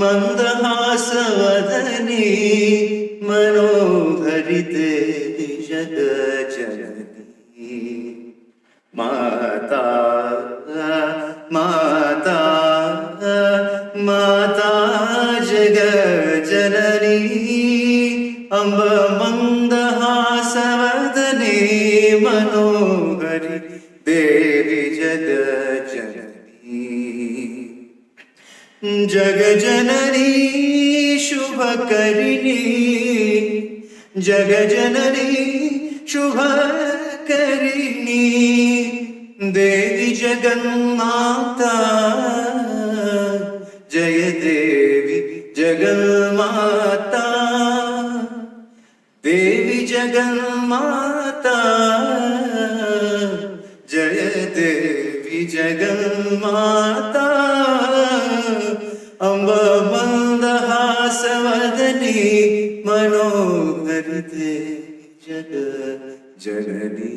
मन्दहासवदने मनोहरिते जगज्जननी माता माता माता जगज्जननी अम्ब मन्दहासवदने मनोहरि देवी जगज्जननी जगज्जननी शुभकरिणी जगज्जननी शुभकरिणी देवी जगन्माता जय देवी जगन्माता देवी जगन्माता जय देवी जगन्माता अम्ब मन्दहासवदने मनोहरिते जगज्जननी।